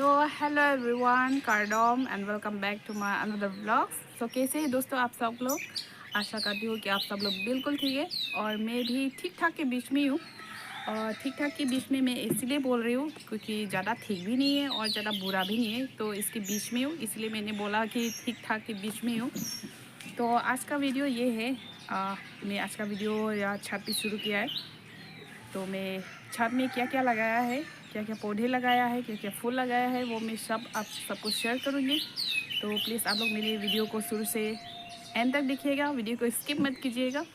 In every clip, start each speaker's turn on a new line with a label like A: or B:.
A: सो hello everyone, कार्डोम and welcome back to my another vlogs. So कैसे हैं दोस्तों आप सब लोग। आशा करती हूँ कि आप सब लोग बिल्कुल ठीक है और मैं भी ठीक ठाक के बीच में हूँ। और ठीक ठाक के बीच में मैं इसलिए बोल रही हूँ क्योंकि ज़्यादा ठीक भी नहीं है और ज़्यादा बुरा भी नहीं है, तो इसके बीच में हूँ, इसलिए मैंने बोला कि ठीक ठाक के बीच में हूँ। तो आज का वीडियो ये है, मैं आज का वीडियो या छत पे शुरू किया है। तो मैं छत में क्या क्या लगाया है, क्या क्या पौधे लगाया है, क्या क्या फूल लगाया है, वो मैं सब आप सबको शेयर करूँगी। तो प्लीज़ आप लोग मेरे वीडियो को शुरू से एंड तक देखिएगा, वीडियो को स्किप मत कीजिएगा।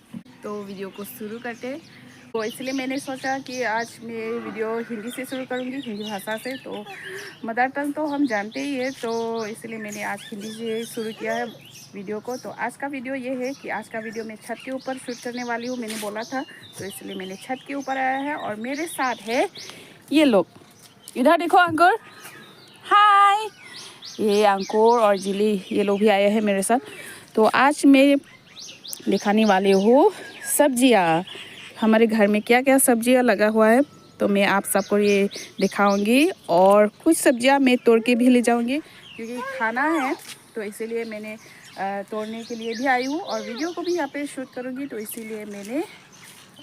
A: तो वीडियो को शुरू करते हैं। तो इसलिए मैंने सोचा कि आज मैं वीडियो हिंदी से शुरू करूँगी, हिंदी भाषा से। तो मदर टंग तो हम जानते ही है, तो इसलिए मैंने आज हिंदी से शुरू किया है वीडियो को। तो आज का वीडियो ये है कि आज का वीडियो मैं छत के ऊपर शूट करने वाली हूँ, मैंने बोला था, तो इसलिए मैंने छत के ऊपर आया है। और मेरे साथ है ये लोग, इधर देखो अंकुर, हाय। ये अंकुर और जिली, ये लोग भी आए हैं मेरे साथ। तो आज मैं दिखाने वाली हूँ सब्जियाँ, हमारे घर में क्या क्या सब्जियाँ लगा हुआ है, तो मैं आप सबको ये दिखाऊंगी। और कुछ सब्जियाँ मैं तोड़ के भी ले जाऊंगी क्योंकि खाना है, तो इसीलिए मैंने तोड़ने के लिए भी आई हूँ और वीडियो को भी यहाँ पे शूट करूँगी, तो इसीलिए मैंने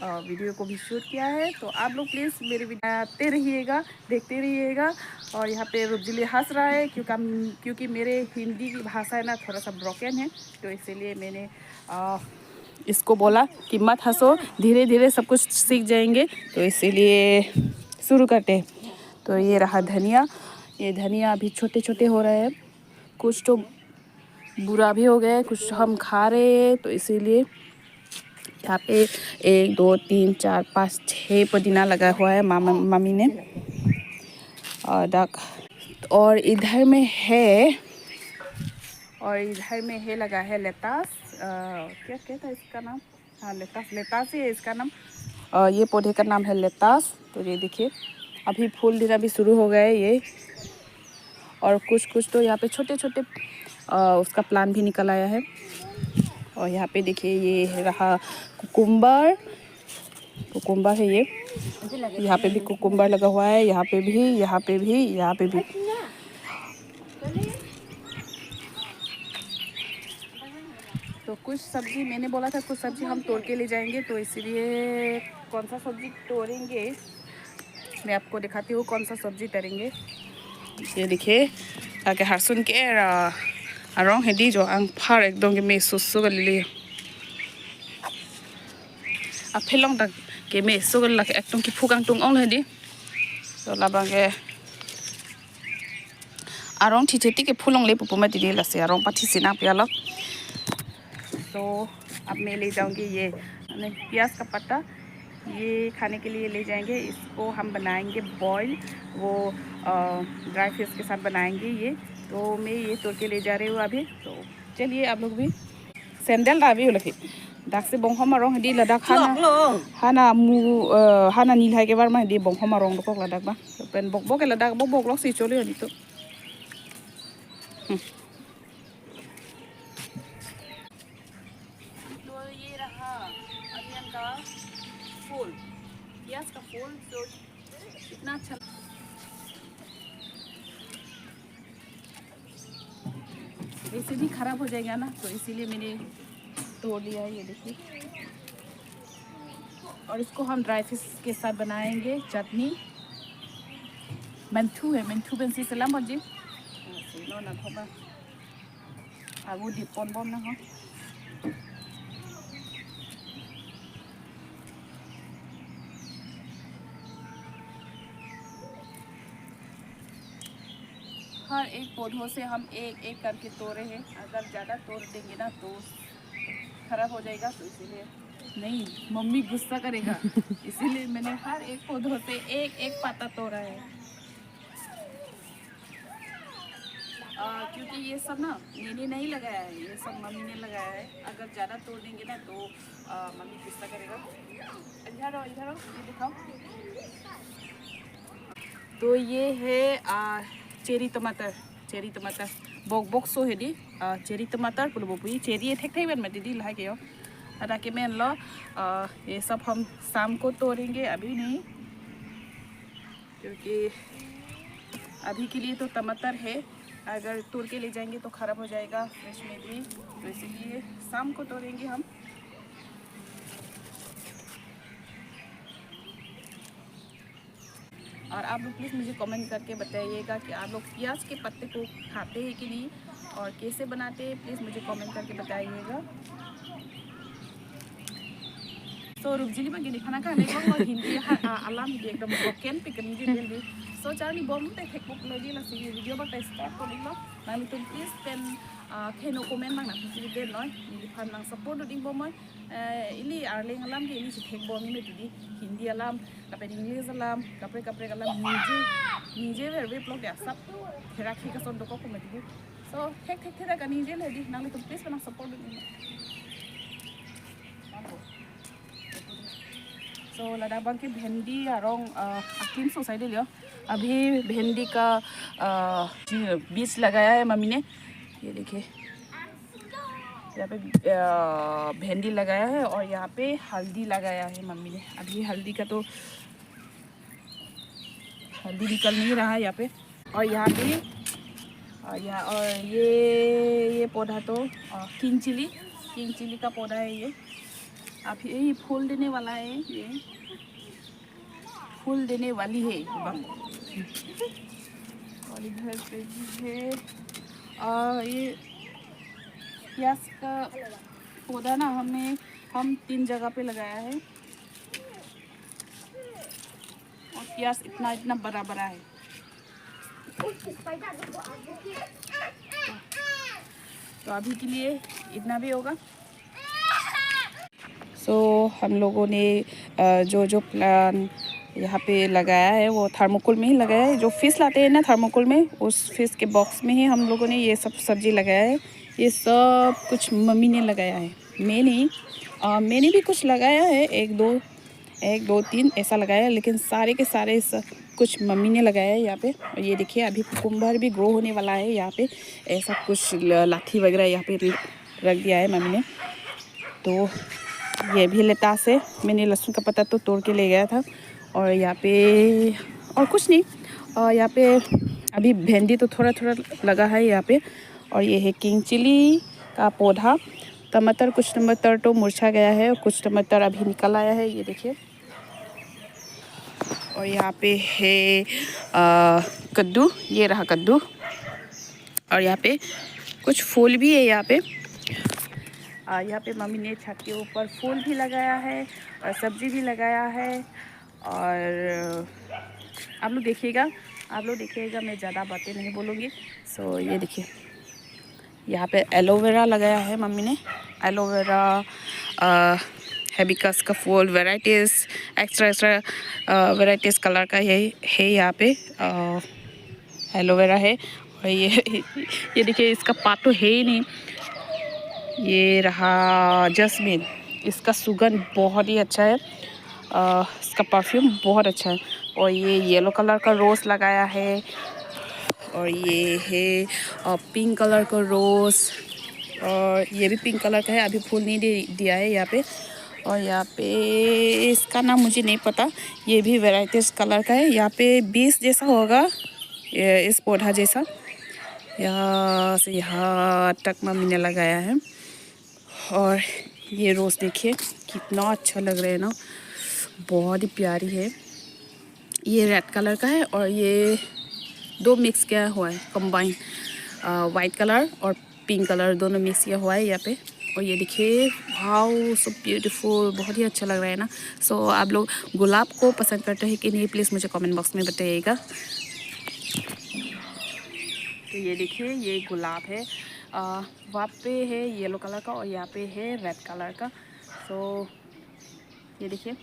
A: वीडियो को भी शूट किया है। तो आप लोग प्लीज़ मेरे वीडियो आते रहिएगा, देखते रहिएगा। और यहाँ पे रुबजिली हंस रहा है क्योंकि मेरे हिंदी की भाषा है ना थोड़ा सा ब्रोकन है, तो इसीलिए मैंने इसको बोला कि मत हंसो, धीरे धीरे सब कुछ सीख जाएंगे, तो इसीलिए शुरू करते हैं। तो ये रहा धनिया, ये धनिया अभी छोटे छोटे हो रहे हैं, कुछ तो बुरा भी हो गया है, कुछ हम खा रहे हैं, तो इसीलिए यहाँ पे 1 2 3 4 5 6 पुदीना लगा हुआ है मम्मी ने। और इधर में है, लगा है लेतास, क्या कहता है इसका नाम, हाँ लेतास ही है इसका नाम। ये पौधे का नाम है लेतास। तो ये देखिए अभी फूल देना भी शुरू हो गए ये। और कुछ तो यहाँ पे छोटे छोटे उसका प्लांट भी निकल आया है। और यहाँ पे देखिए ये रहा कुकुम्बर है ये, यहाँ पे भी कुकुम्बर लगा हुआ है, यहाँ पे भी, यहाँ पे भी, यहाँ पे भी। तो कुछ सब्जी मैंने बोला था, कुछ सब्जी हम तोड़ के ले जाएंगे, तो इसलिए कौन सा सब्जी तोड़ेंगे मैं आपको दिखाती हूँ, कौन सा सब्जी तोड़ेंगे। ये देखिए आगे हरसुन के अरंग हेदी जो आं फार एकदम के मैं सुसु कर लिए अब फिलों तक के मैं सुसु कर लगे एकदम की फुकांग तुंग ओंग हेदी। तो लाबांगे अरंग थीथेती के फुलों ले पुपु में दीदी लसे अरंग पाथी सिना पियाला। तो अब मैं ले जाऊंगी ये प्याज का पत्ता, ये खाने के लिए ले जाएंगे। इसको हम बनाएंगे बॉईल, वो ड्राई फिश के साथ बनाएंगे ये। तो मैं ये तोड़ के ले जा रही हूँ अभी। तो चलिए आप लोग भी सैंडल डाबी हो लगे दाक से बोंग हम रंग दी लदाख हाना नील है के बार में दी बोंग हम रंग को लदाख बा पेन बक बक के लदाख बक बक लक सी चले हो तो। तो ये रहा अनियन का फूल, प्याज का फूल, तो इतना अच्छा वैसे भी खराब हो जाएगा ना, तो इसीलिए मैंने तोड़ लिया है, ये देखिए। और इसको हम ड्राई फिश के साथ बनाएंगे चटनी। मंथू है, मंथू बंसी सलाम जी नो ना थोबा आगू डिपन बम ना हो। हर एक पौधों से हम एक एक करके तोड़े हैं, अगर ज़्यादा तोड़ देंगे ना तो खराब हो जाएगा, तो इसीलिए नहीं मम्मी गुस्सा करेगा इसीलिए मैंने हर एक पौधों से एक एक पत्ता तोड़ा है। क्योंकि ये सब ना मैंने नहीं लगाया है, ये सब मम्मी ने लगाया है, अगर ज़्यादा तोड़ देंगे ना तो मम्मी गुस्सा करेगा। इधर आओ, इधर आओ, ये दिखाओ। तो ये है चेरी टमाटर, बॉक बॉक सो है दी चेरी टमाटर पुल बुई चेरी थे थे में दीदी ला के अदा के मेन लो। ये सब हम शाम को तोड़ेंगे, अभी नहीं, क्योंकि अभी के लिए तो टमाटर है, अगर तोड़ के ले जाएंगे तो ख़राब हो जाएगा फ्रेश में भी, तो इसलिए शाम को तोड़ेंगे हम। और आप लोग प्लीज़ मुझे कमेंट करके बताइएगा कि आप लोग प्याज के पत्ते को खाते हैं कि नहीं और कैसे बनाते हैं, प्लीज़ मुझे कमेंट करके बताइएगा। So rugzili bagi di kana kan nego mo hindi alam di ekdom broken pikan di di. So cara ni bom te Facebook lagi lah si video ba start ko dilo. Nami tu please pen keno comment mang na video de noy. Ni pan nang support ding bom moy. Ili arling alam di ini si tek bom ni tu di hindi alam, kapre English alam, kapre alam nije very blog ya sab theraki ka son doko ko mati. So tek kan nije le di nami tu please pen support ding. So लड़ा बंग के भिंडी आरोंग आकिम सोसाई दे लियो। अभी भिंडी का बीज लगाया है mummy ने, ये देखिए यहाँ पे भिंडी लगाया है और यहाँ पे हल्दी लगाया है मम्मी ने। अभी हल्दी का तो हल्दी निकल नहीं रहा है यहाँ पे। और यहाँ पे और ये पौधा तो किंग चिली का पौधा है ये। अभी ये फूल देने वाला है, ये फूल देने वाली है और इधर पे है ये प्याज का पौधा ना हम 3 जगह पे लगाया है और प्याज इतना बड़ा है। तो अभी के लिए इतना भी होगा। सो हम लोगों ने जो प्लान यहाँ पे लगाया है वो थर्मोकोल में ही लगाया है। जो फिश लाते हैं ना थर्मोकोल में, उस फिश के बॉक्स में ही हम लोगों ने ये सब सब्ज़ी लगाया है। ये सब कुछ मम्मी ने लगाया है, मैंने भी कुछ लगाया है, 1 2 3 ऐसा लगाया है, लेकिन सारे के सारे कुछ मम्मी ने लगाया है यहाँ पे। और ये देखिए अभी कुकुम्बर भी ग्रो होने वाला है यहाँ पे। ऐसा कुछ लाठी वगैरह यहाँ पे रख दिया है मम्मी ने। तो ये भी लेतास है, मैंने लहसुन का पत्ता तो तोड़ के ले गया था। और यहाँ पे और कुछ नहीं, और यहाँ पे अभी भिंडी तो थोड़ा लगा है यहाँ पे। और ये है किंग चिली का पौधा। कुछ टमाटर तो मुरझा गया है और कुछ टमाटर अभी निकल आया है, ये देखिए। और यहाँ पे है कद्दू, ये रहा कद्दू। और यहाँ पे कुछ फूल भी है यहाँ पे। यहाँ पे मम्मी ने छत के ऊपर फूल भी लगाया है और सब्ज़ी भी लगाया है। और आप लोग देखिएगा, मैं ज़्यादा बातें नहीं बोलूँगी। सो ये देखिए यहाँ पे एलोवेरा लगाया है मम्मी ने। एलोवेरा हिबिस्कस का फूल वेराइटीज़ एक्स्ट्रा वेराइटीज़ कलर का है यहाँ पे एलोवेरा है। और ये देखिए इसका पात तो है ही नहीं। ये रहा जस्मिन, इसका सुगंध बहुत ही अच्छा है, इसका परफ्यूम बहुत अच्छा है। और ये येलो कलर का रोज़ लगाया है। और ये है पिंक कलर का रोज़, और ये भी पिंक कलर का है, अभी फूल नहीं दिया है यहाँ पे। और यहाँ पे इसका नाम मुझे नहीं पता, ये भी वेराइटीज़ कलर का है। यहाँ पे 20 जैसा होगा इस पौधा जैसा। यहाँ से यहाँ तक मम्मी ने लगाया है। और ये रोज़ देखिए कितना अच्छा लग रहा है ना, बहुत ही प्यारी है। ये रेड कलर का है और ये 2 मिक्स किया हुआ है, कंबाइन वाइट कलर और पिंक कलर दोनों मिक्स किया हुआ है यहाँ पे। और ये देखिए वाओ सो ब्यूटीफुल, बहुत ही अच्छा लग रहा है ना। सो आप लोग गुलाब को पसंद करते हैं कि नहीं, प्लीज़ मुझे कमेंट बॉक्स में बताइएगा। तो ये देखिए ये गुलाब है, वहाँ पे है येलो कलर का और यहाँ पे है रेड कलर का। सो ये देखिए।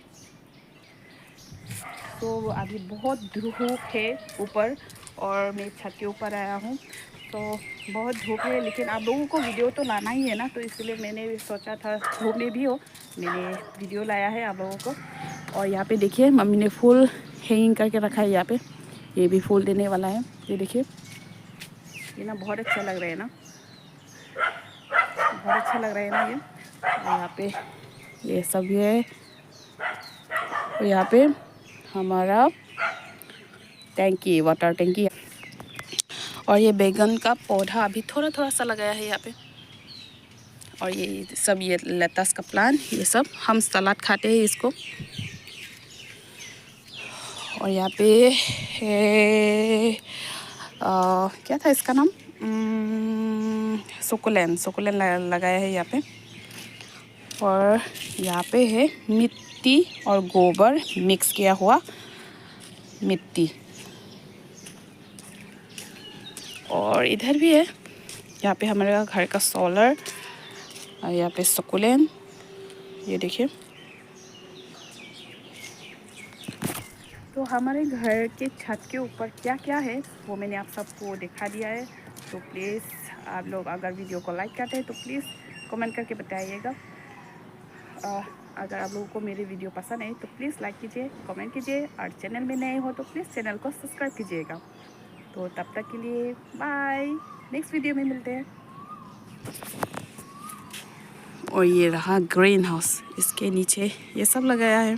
A: तो अभी बहुत धूप है ऊपर और मैं छत के ऊपर आया हूँ, तो बहुत धूप है, लेकिन आप लोगों को वीडियो तो लाना ही है ना, तो इसलिए मैंने सोचा था धूप में भी हो मैंने वीडियो लाया है आप लोगों को। और यहाँ पे देखिए मम्मी ने फूल हैंगिंग करके रखा है यहाँ पे, ये भी फूल देने वाला है। ये देखिए ये ना बहुत अच्छा लग रहा है ना, बहुत अच्छा लग रहा है ना ये। और यहाँ पे ये सब है। और यहाँ पे हमारा टैंकी, वाटर टैंकी। और ये बैगन का पौधा अभी थोड़ा थोड़ा सा लगाया है यहाँ पे। और ये सब ये लेटस का प्लांट, ये सब हम सलाद खाते हैं इसको। और यहाँ पे है क्या था इसका नाम, सुकुलेन लगाया है यहाँ पे। और यहाँ पे है मिट्टी और गोबर मिक्स किया हुआ मिट्टी। और इधर भी है, यहाँ पे हमारे घर का सोलर। और यहाँ पे सुकुलेन, ये देखिए। तो हमारे घर के छत के ऊपर क्या क्या है वो मैंने आप सबको दिखा दिया है। तो प्लीज़ आप लोग अगर वीडियो को लाइक करते हैं तो प्लीज़ कमेंट करके बताइएगा। अगर आप लोगों को मेरी वीडियो पसंद है तो प्लीज़ लाइक कीजिए, कमेंट कीजिए। और चैनल में नए हो तो प्लीज़ चैनल को सब्सक्राइब कीजिएगा। तो तब तक के लिए बाय, नेक्स्ट वीडियो में मिलते हैं। और ये रहा ग्रीन हाउस, इसके नीचे ये सब लगाया है।